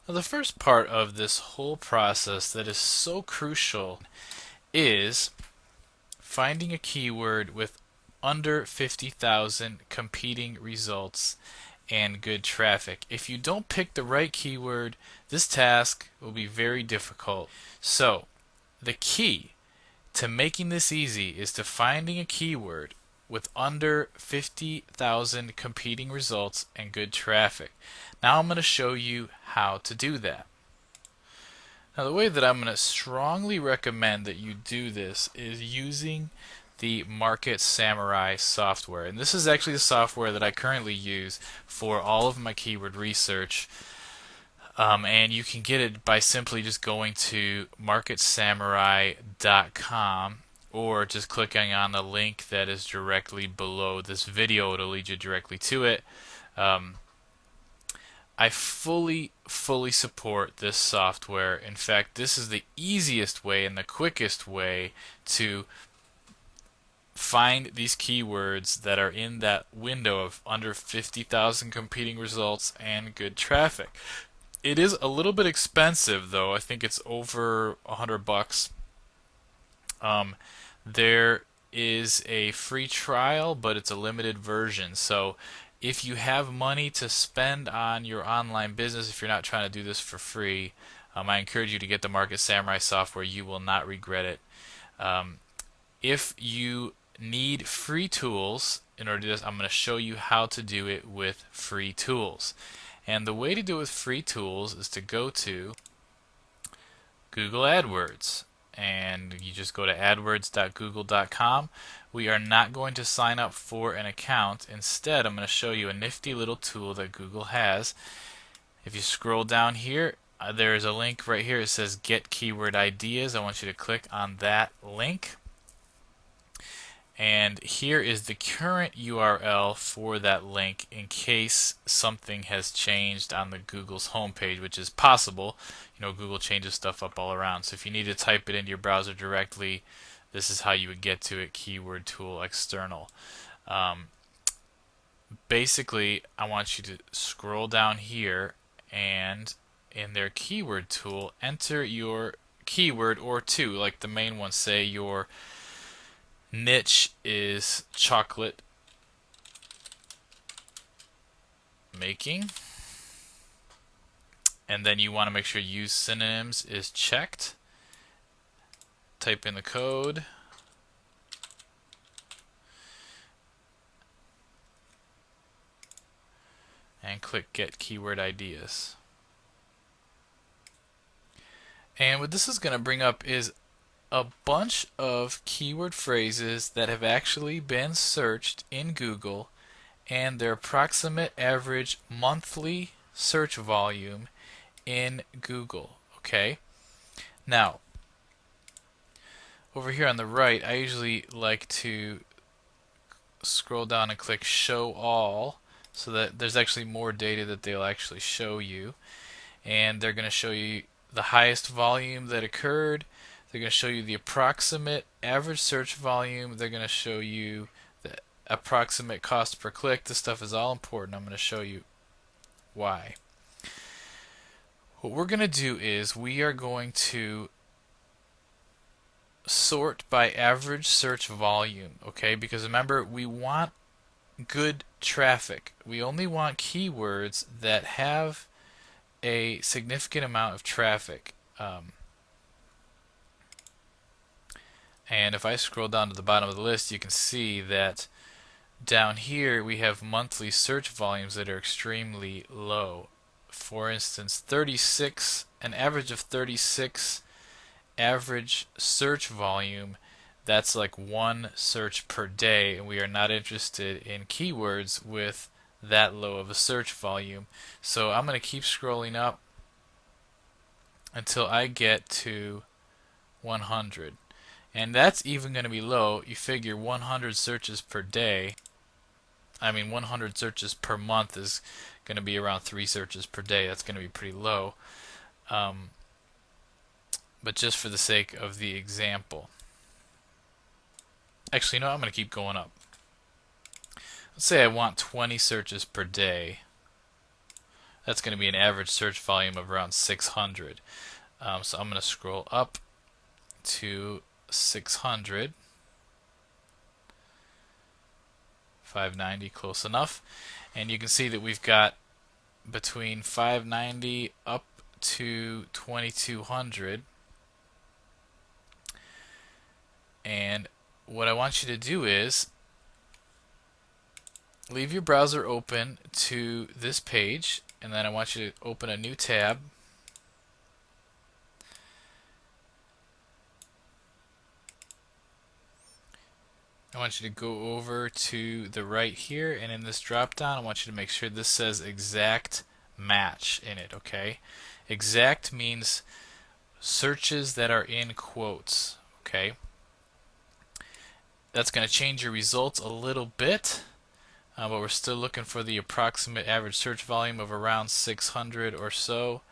Now, the first part of this whole process that is so crucial is finding a keyword with under 50,000 competing results and good traffic. If you don't pick the right keyword, this task will be very difficult. So, the key to making this easy is to finding a keyword with under 50,000 competing results and good traffic. Now I'm going to show you how to do that. Now the way that I'm going to strongly recommend that you do this is using the Market Samurai software. And this is actually the software that I currently use for all of my keyword research. And you can get it by simply just going to marketsamurai.com or just clicking on the link that is directly below this video. It'll lead you directly to it. Um, I fully support this software. In fact, this is the easiest way and the quickest way to find these keywords that are in that window of under 50,000 competing results and good traffic. It is a little bit expensive though. I think it's over $100. There is a free trial, but it's a limited version. So if you have money to spend on your online business, if you're not trying to do this for free, I encourage you to get the Market Samurai software. You will not regret it. If you need free tools in order to do this, I'm going to show you how to do it with free tools. And the way to do it with free tools is to go to Google AdWords. And you just go to adwords.google.com. We are not going to sign up for an account. Instead, I'm going to show you a nifty little tool that Google has. If you scroll down here, there is a link right here. It says Get Keyword Ideas. I want you to click on that link. And here is the current URL for that link in case something has changed on the Google's homepage, which is possible. You know, Google changes stuff up all around. So if you need to type it into your browser directly, this is how you would get to it, Keyword Tool External. Basically, I want you to scroll down here and in their keyword tool, enter your keyword or two, like the main one, say your niche is chocolate making, and then you want to make sure use synonyms is checked. Type in the code and click Get Keyword Ideas. And what this is going to bring up is a bunch of keyword phrases that have actually been searched in Google and their approximate average monthly search volume in Google. Okay? Now, over here on the right, I usually like to scroll down and click Show All so that there's actually more data that they'll actually show you. And they're going to show you the highest volume that occurred. They're going to show you the approximate average search volume. They're going to show you the approximate cost per click. This stuff is all important. I'm going to show you why. What we're going to do is we are going to sort by average search volume, okay? Because remember, we want good traffic. We only want keywords that have a significant amount of traffic. And if I scroll down to the bottom of the list, you can see that down here we have monthly search volumes that are extremely low. For instance, 36, an average of 36 average search volume, that's like one search per day, and we are not interested in keywords with that low of a search volume. So I'm going to keep scrolling up until I get to 100. And that's even going to be low. You figure 100 searches per day, 100 searches per month is going to be around 3 searches per day. That's going to be pretty low. But just for the sake of the example. Actually, no, I'm going to keep going up. Let's say I want 20 searches per day. That's going to be an average search volume of around 600. So I'm going to scroll up to 600. 590, close enough. And you can see that we've got between 590 up to 2200. And what I want you to do is leave your browser open to this page, and then I want you to open a new tab. I want you to go over to the right here, and in this drop down I want you to make sure this says exact match in it, okay? Exact means searches that are in quotes, okay? That's going to change your results a little bit, but we're still looking for the approximate average search volume of around 600 or so.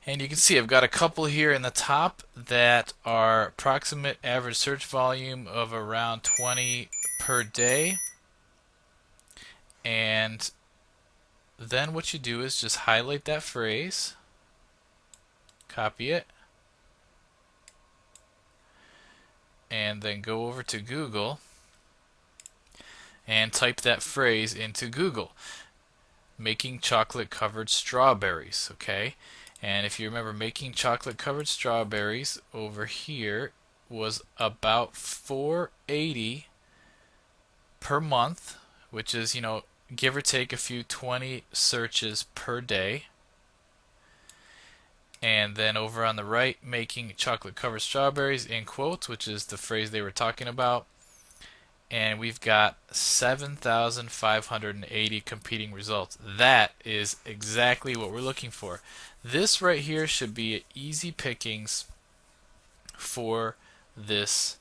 And you can see I've got a couple here in the top that are approximate average search volume of around 20 per day. And then what you do is just highlight that phrase, copy it, and then go over to Google and type that phrase into Google. Making chocolate covered strawberries, okay? And if you remember, making chocolate covered strawberries over here was about 480 per month, which is, give or take a few 20 searches per day. And then over on the right, making chocolate covered strawberries in quotes, which is the phrase they were talking about. And we've got 7,580 competing results. That is exactly what we're looking for. This right here should be easy pickings for this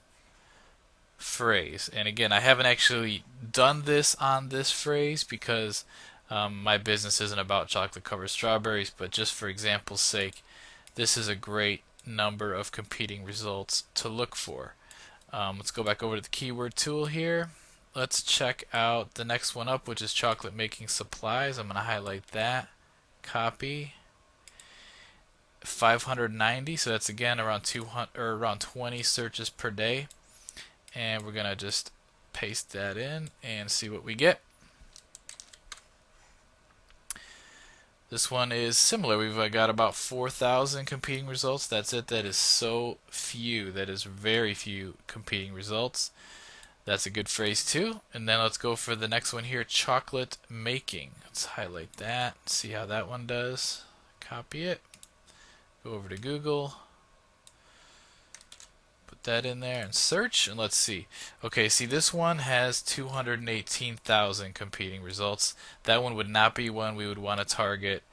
phrase. And again, I haven't actually done this on this phrase because my business isn't about chocolate covered strawberries, but just for example's sake, this is a great number of competing results to look for. Let's go back over to the keyword tool here. Let's check out the next one up, which is chocolate making supplies. I'm going to highlight that, copy. 590, so that's again around 200 or around 20 searches per day. And we're going to just paste that in and see what we get. This one is similar. We've got about 4,000 competing results. That's it. That is so few. That is very few competing results. That's a good phrase too. And then let's go for the next one here, chocolate making. Let's highlight that, see how that one does. Copy it. Go over to Google. Put that in there and search, and let's see. Okay, see, this one has 218,000 competing results. That one would not be one we would want to target.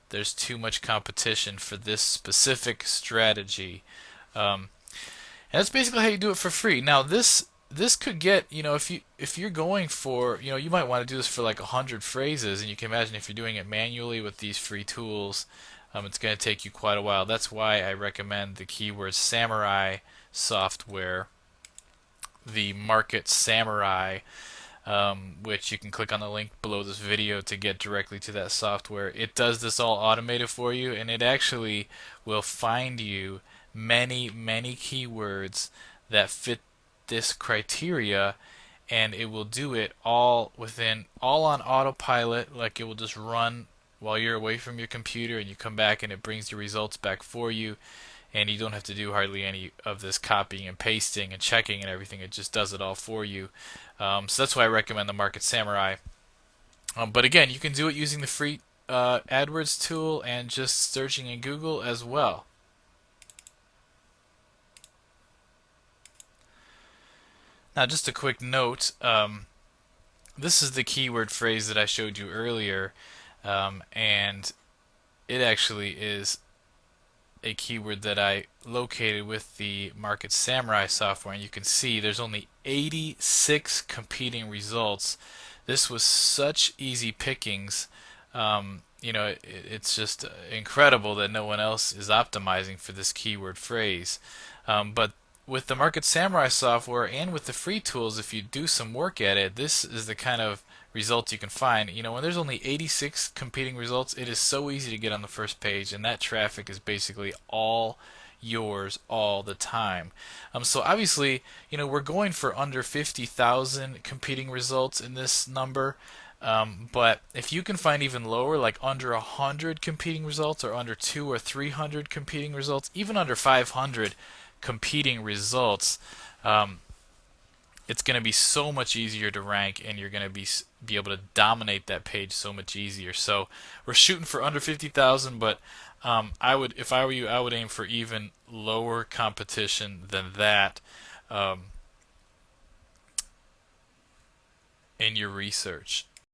There's too much competition for this specific strategy. And that's basically how you do it for free. Now this could get, if you're going for, you might want to do this for like 100 phrases, and you can imagine if you're doing it manually with these free tools, it's going to take you quite a while. That's why I recommend the Keyword Samurai software, the Market Samurai, which you can click on the link below this video to get directly to that software. It does this all automated for you, and it actually will find you many keywords that fit this criteria, and it will do it all on autopilot. Like, it will just run while you're away from your computer, and you come back and it brings the results back for you, and you don't have to do hardly any of this copying and pasting and checking and everything. It just does it all for you. So that's why I recommend the Market Samurai. But again, you can do it using the free AdWords tool and just searching in Google as well. Now, just a quick note, this is the keyword phrase that I showed you earlier, and it actually is a keyword that I located with the Market Samurai software, and you can see there's only 86 competing results. This was such easy pickings. It's just incredible that no one else is optimizing for this keyword phrase. But with the Market Samurai software and with the free tools, if you do some work at it, this is the kind of results you can find. When there's only 86 competing results, it is so easy to get on the first page, and that traffic is basically all yours all the time. So obviously, we're going for under 50,000 competing results in this number. But if you can find even lower, like under 100 competing results, or under 200 or 300 competing results, even under 500 competing results, um, it's going to be so much easier to rank, and you're going to be able to dominate that page so much easier. So we're shooting for under 50,000, but if I were you, I would aim for even lower competition than that um, in your research.